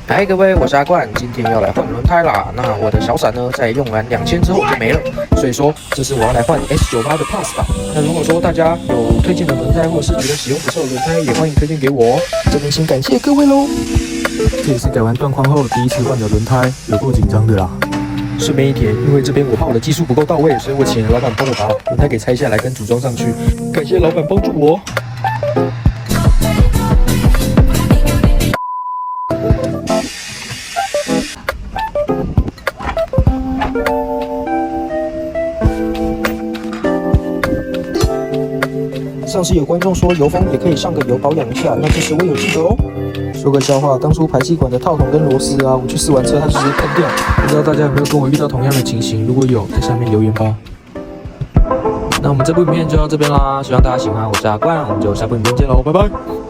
嗨，各位，我是阿冠，今天要来换轮胎啦。那我的小伞呢，在用完2000之后就没了，所以说这次我要来换 S98的 Plus 吧。那如果说大家有推荐的轮胎，或者是觉得使用不错的轮胎，也欢迎推荐给我哦。这边先感谢各位喽。这也是改完断框后第一次换的轮胎，有够紧张的啦。顺便一提，因为这边我怕我的技术不够到位，所以我请老板帮我把轮胎给拆下来跟组装上去。感谢老板帮助我。上次有观众说油封也可以上个油保养一下，那这时我有记得哦。说个笑话，当初排气管的套筒跟螺丝啊，我去试完车它就直接喷掉。不知道大家有没有跟我遇到同样的情形？如果有，在下面留言吧。那我们这部影片就到这边啦，希望大家喜欢。我是阿冠，我们就下部影片见喽，拜拜。